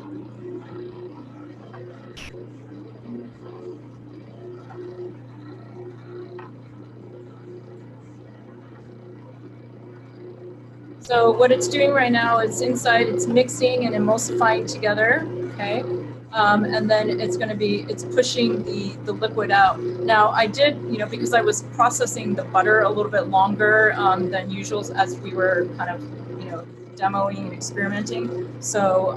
S2: So what it's doing right now is inside, it's mixing and emulsifying together, okay? And then it's pushing the liquid out. Now I did, because I was processing the butter a little bit longer than usual as we were kind of, demoing and experimenting. So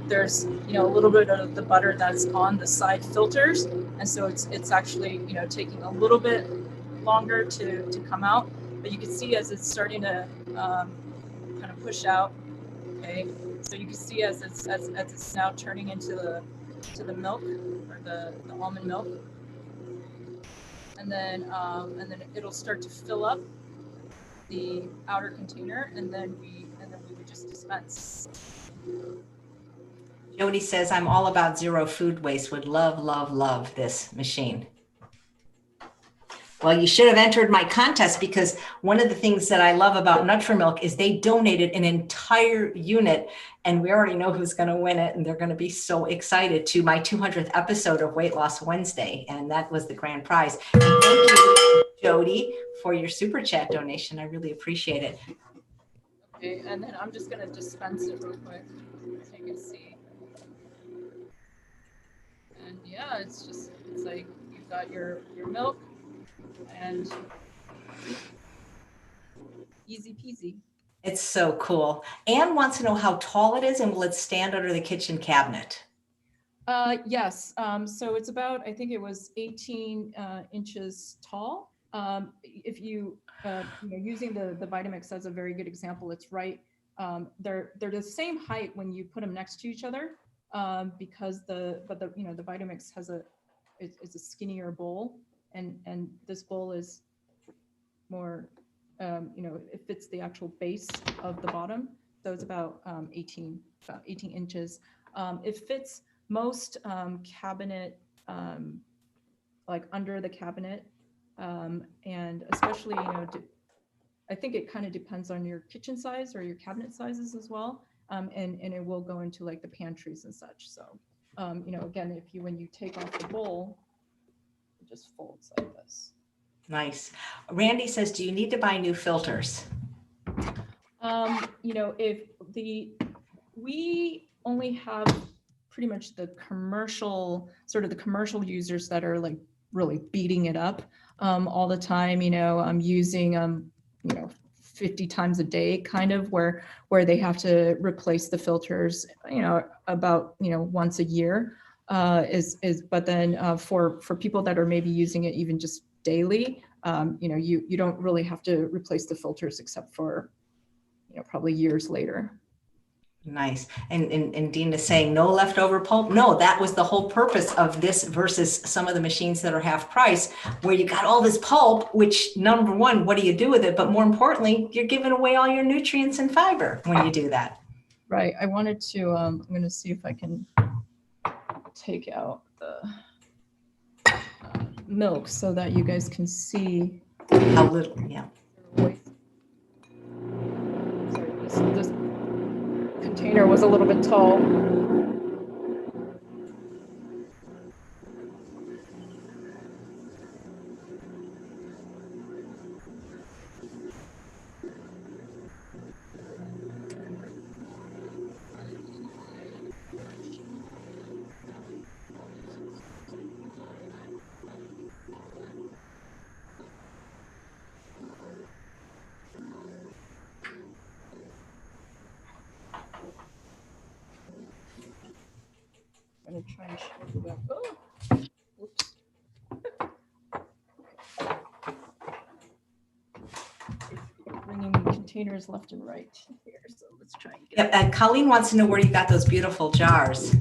S2: there's, a little bit of the butter that's on the side filters. And so it's actually, taking a little bit longer to come out. But you can see as it's starting to kind of push out, okay. So you can see as it's now turning into the milk, or the almond milk, and then it'll start to fill up the outer container, and then we would just dispense.
S1: Jody says, I'm all about zero food waste. Would love, love, love this machine. Well, you should have entered my contest, because one of the things that I love about NutraMilk is they donated an entire unit, and we already know who's going to win it. And they're going to be so excited, to my 200th episode of Weight Loss Wednesday. And that was the grand prize. And thank you, Jody, for your super chat donation. I really appreciate it.
S2: Okay, and then I'm just going to dispense it real quick so you can see. And yeah, it's like you've got your milk, and easy peasy.
S1: It's so cool. Anne wants to know how tall it is, and will it stand under the kitchen cabinet?
S2: Yes. So it's about, I think it was 18 inches tall. If you, using the Vitamix as a very good example, it's right. They're the same height when you put them next to each other, because the Vitamix it's a skinnier bowl, and this bowl is more, it fits the actual base of the bottom. So it's about 18 inches. It fits most cabinet, like under the cabinet, and especially, I think it kind of depends on your kitchen size or your cabinet sizes as well, and it will go into like the pantries and such. So, again, when you take off the bowl, it just folds like this.
S1: Nice. Randy says, do you need to buy new filters?
S2: We only have pretty much the commercial users that are like really beating it up all the time. I'm using 50 times a day, kind of where they have to replace the filters, about once a year. But then for people that are maybe using it even just daily, you don't really have to replace the filters except for, probably years later.
S1: Nice. And Dean is saying no leftover pulp. No, that was the whole purpose of this versus some of the machines that are half price, where you got all this pulp, which number one, what do you do with it? But more importantly, you're giving away all your nutrients and fiber when you do that.
S2: Right. I wanted to, I'm going to see if I can take out the milk so that you guys can see
S1: How little, yeah.
S2: Sorry, this container was a little bit tall. I'm going to try and show you that. Oh, whoops. Bringing containers left and right here, so let's try and get.
S1: Yeah, Colleen wants to know where you got those beautiful jars.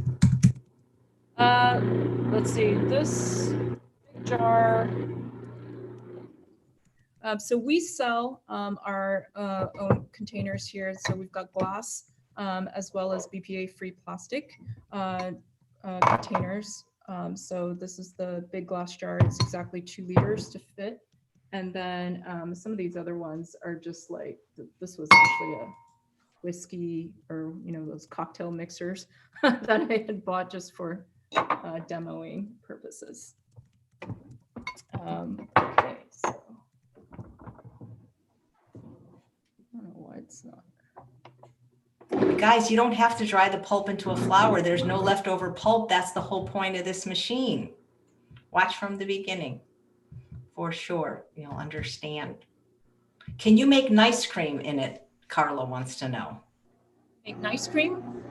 S2: Let's see, this jar. So we sell our own containers here. So we've got glass as well as BPA-free plastic containers. So this is the big glass jar. It's exactly 2 liters to fit. And then some of these other ones are just like, this was actually a whiskey or, those cocktail mixers that I had bought just for demoing purposes. Okay, so I don't know why it's not.
S1: Guys, you don't have to dry the pulp into a flour. There's no leftover pulp. That's the whole point of this machine. Watch from the beginning. For sure, you'll understand. Can you make nice cream in it? Carla wants to know.
S2: Make nice cream?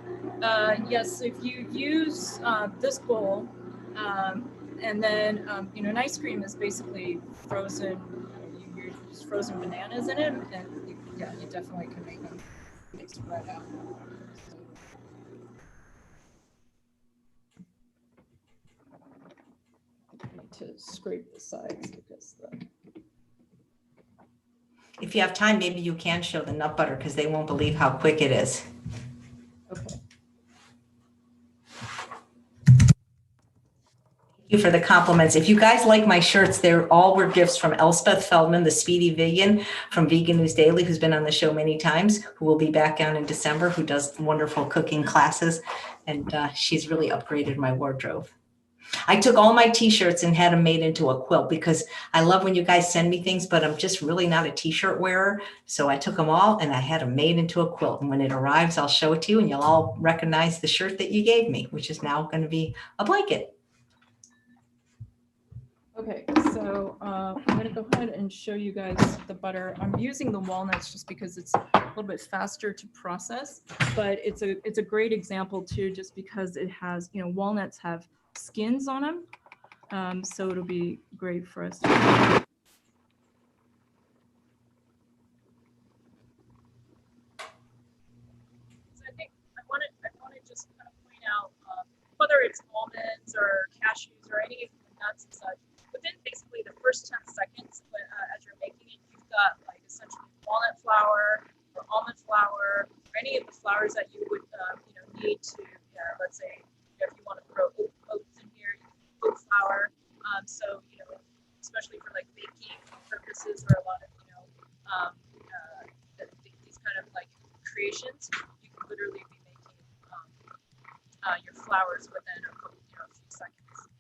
S2: Yes, if you use this bowl, and then, nice cream is basically frozen, you use frozen bananas in it, and you definitely can make them spread out. I need to scrape the sides because
S1: If you have time, maybe you can show the nut butter because they won't believe how quick it is.
S2: okay.
S1: You for the compliments. If you guys like my shirts, they're all were gifts from Elspeth Feldman, the Speedy Vegan from Vegan News Daily, who's been on the show many times, who will be back down in December, who does wonderful cooking classes. And she's really upgraded my wardrobe. I took all my t-shirts and had them made into a quilt because I love when you guys send me things, but I'm just really not a t-shirt wearer. So I took them all and I had them made into a quilt. And when it arrives, I'll show it to you and you'll all recognize the shirt that you gave me, which is now going to be a blanket.
S2: Okay, so I'm going to go ahead and show you guys the butter. I'm using the walnuts just because it's a little bit faster to process, but it's a great example too, just because it has, walnuts have skins on them, so it'll be great for us. So I think I want to just kind of point out whether it's almonds or cashews or any of the nuts and such. Within basically the first 10 seconds as you're making it, you've got like essentially walnut flour or almond flour or any of the flours that you would need to, let's say, if you want to throw oats in here, oat flour. So, especially for like baking purposes or a lot of, these kind of like creations, you can literally be making your flours within a few seconds.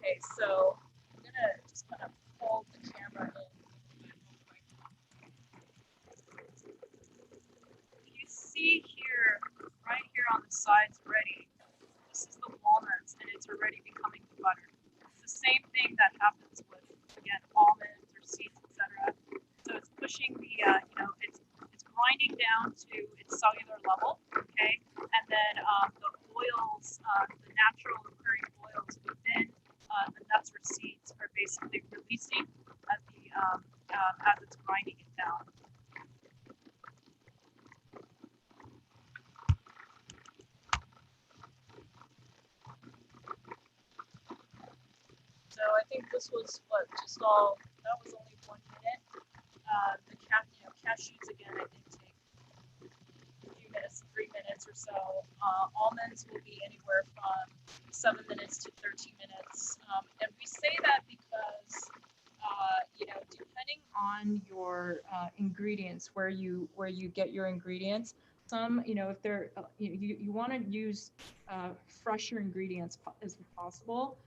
S2: Okay, so I'm gonna just kind of pull the camera in. You see here, right here on the sides already, this is the walnuts and it's already becoming the butter. It's the same thing that happens with, again, almonds or seeds, etc. So it's pushing the, it's grinding down to its cellular level, okay? And then the oils the natural occurring oils within the nuts or seeds are basically releasing as it's grinding it down. So I think this was that was only 1 minute. The cashews again, I think take a few minutes, 3 minutes or so. Almonds will be anywhere from 7 minutes to 13 minutes. And we say that because, depending on your ingredients, where you get your ingredients, some, if they're, you want to use fresher ingredients as possible,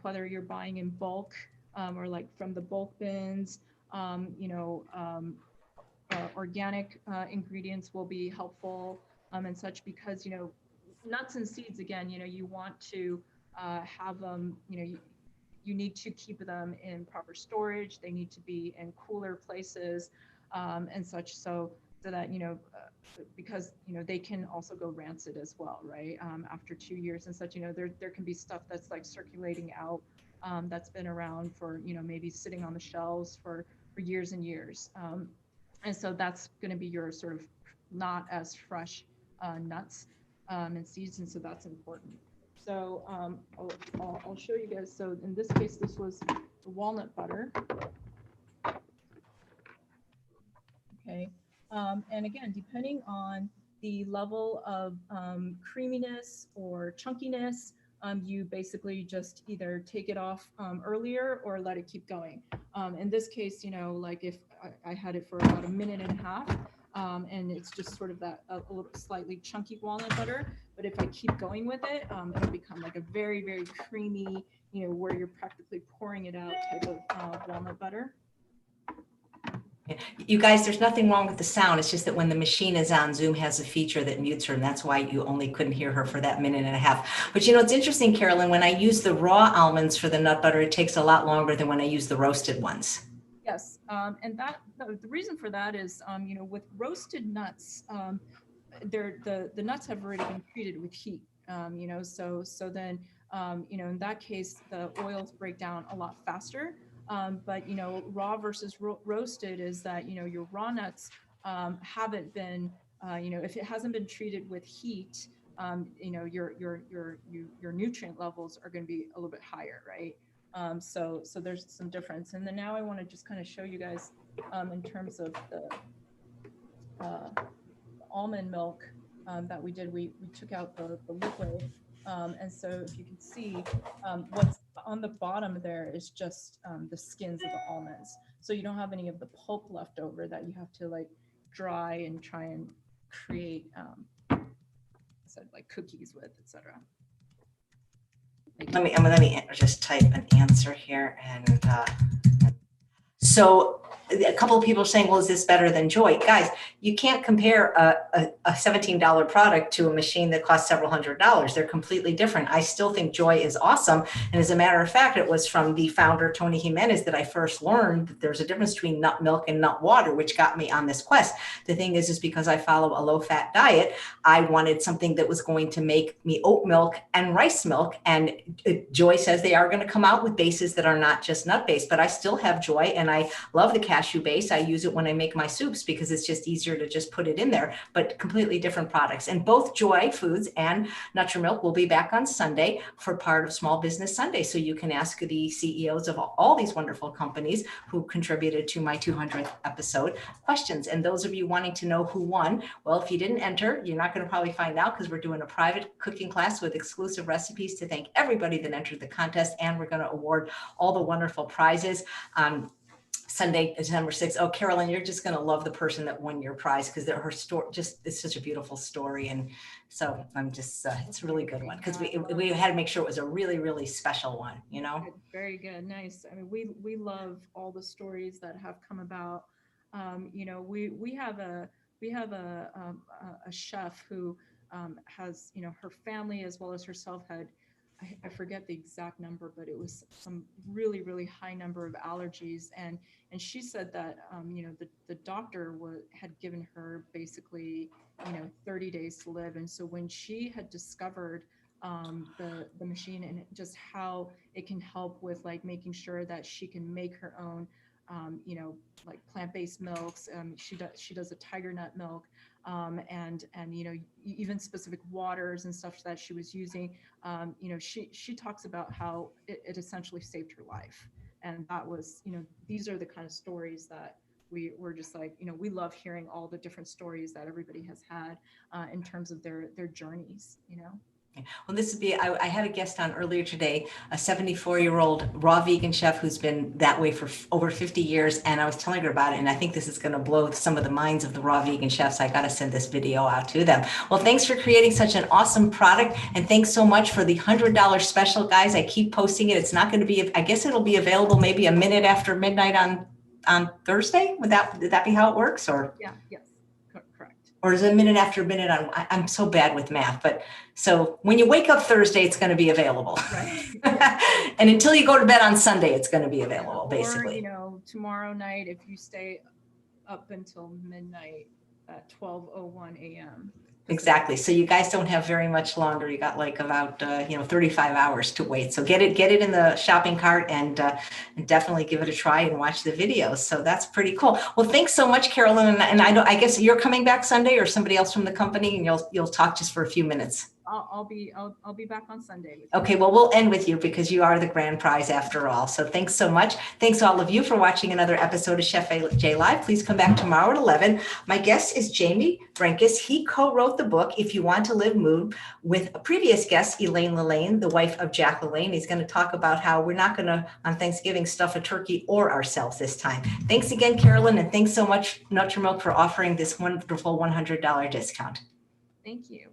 S2: whether you're buying in bulk or like from the bulk bins, organic ingredients will be helpful and such, because nuts and seeds, again, you want to have them, you need to keep them in proper storage. They need to be in cooler places and such, so that because they can also go rancid as well, right? After 2 years and such, there can be stuff that's like circulating out that's been around for maybe sitting on the shelves for years and years. And so that's going to be your sort of not as fresh nuts and seeds, and so that's important. So I'll show you guys. So in this case, this was the walnut butter. Okay, and again, depending on the level of creaminess or chunkiness, you basically just either take it off earlier or let it keep going. In this case, like if I had it for about 1.5 minutes, and it's just sort of that a little slightly chunky walnut butter. But if I keep going with it, it'll become like a very, very creamy, where you're practically pouring it out type of walnut butter.
S1: You guys, there's nothing wrong with the sound. It's just that when the machine is on, Zoom has a feature that mutes her, and that's why you only couldn't hear her for that 1.5 minutes. But it's interesting, Carolyn, when I use the raw almonds for the nut butter, it takes a lot longer than when I use the roasted ones.
S2: Yes, and the reason for that is, with roasted nuts, the nuts have already been treated with heat, so then, in that case, the oils break down a lot faster. But raw versus roasted is that your raw nuts haven't been, if it hasn't been treated with heat, your nutrient levels are going to be a little bit higher, right? So there's some difference. And then now I want to just kind of show you guys in terms of the almond milk that we did. We took out the liquid. And so if you can see, what's on the bottom there is just the skins of the almonds. So you don't have any of the pulp left over that you have to like dry and try and create like cookies with, etc.
S1: Let me just type an answer here. And so a couple of people are saying, well, is this better than Joy? Guys, you can't compare a $17 product to a machine that costs several $100s. They're completely different. I still think Joy is awesome. And as a matter of fact, it was from the founder, Tony Jimenez, that I first learned that there's a difference between nut milk and nut water, which got me on this quest. The thing is because I follow a low-fat diet, I wanted something that was going to make me oat milk and rice milk. And Joy says they are going to come out with bases that are not just nut-based, but I still have Joy, and I love the cashew base. I use it when I make my soups because it's just easier to just put it in there, but completely different products. And both Joy Foods and NutraMilk will be back on Sunday for part of Small Business Sunday. So you can ask the CEOs of all these wonderful companies who contributed to my 200th episode questions. And those of you wanting to know who won, well, if you didn't enter, you're not going to probably find out because we're doing a private cooking class with exclusive recipes to thank everybody that entered the contest. And we're going to award all the wonderful prizes. Sunday, December 6th. Oh, Carolyn, you're just going to love the person that won your prize because her story it's such a beautiful story. And so I'm just, it's a really good one because we had to make sure it was a really, really special one,
S2: Very good. Nice. I mean, we love all the stories that have come about. We have a chef who has, her family as well as herself had, I forget the exact number, but it was some really, really high number of allergies. And she said that, the doctor had given her basically, 30 days to live. And so when she had discovered the machine, and just how it can help with like making sure that she can make her own, like plant-based milks. She does a tiger nut milk, and even specific waters and stuff that she was using. She talks about how it essentially saved her life, and that was, these are the kind of stories that we're just like, we love hearing all the different stories that everybody has had in terms of their journeys.
S1: Well, I had a guest on earlier today, a 74-year-old raw vegan chef who's been that way for over 50 years. And I was telling her about it. And I think this is going to blow some of the minds of the raw vegan chefs. I got to send this video out to them. Well, thanks for creating such an awesome product. And thanks so much for the $100 special, guys. I keep posting it. It's not going to be, I guess it'll be available maybe a minute after midnight on Thursday. Would that be how it works? Or
S2: Yeah, yes, correct.
S1: Or is it a minute after minute on, I'm so bad with math, but so when you wake up Thursday, it's going to be available.
S2: Right.
S1: And until you go to bed on Sunday, it's going to be available, basically.
S2: Or, tomorrow night, if you stay up until midnight at 12:01 a.m.
S1: Exactly. So you guys don't have very much longer. You got like about 35 hours to wait. So get it in the shopping cart and definitely give it a try and watch the videos. So that's pretty cool. Well, thanks so much, Carolyn. And I guess you're coming back Sunday, or somebody else from the company, and you'll talk just for a few minutes.
S2: I'll be back on Sunday.
S1: Okay, well, we'll end with you because you are the grand prize after all. So thanks so much. Thanks all of you for watching another episode of Chef J Live. Please come back tomorrow at 11. My guest is Jamie Brenkus. He co-wrote the book, If You Want to Live Mood, with a previous guest, Elaine Lillane, the wife of Jack Lillane. He's going to talk about how we're not going to, on Thanksgiving, stuff a turkey or ourselves this time. Thanks again, Carolyn, and thanks so much, NutraMilk, for offering this wonderful $100 discount.
S2: Thank you.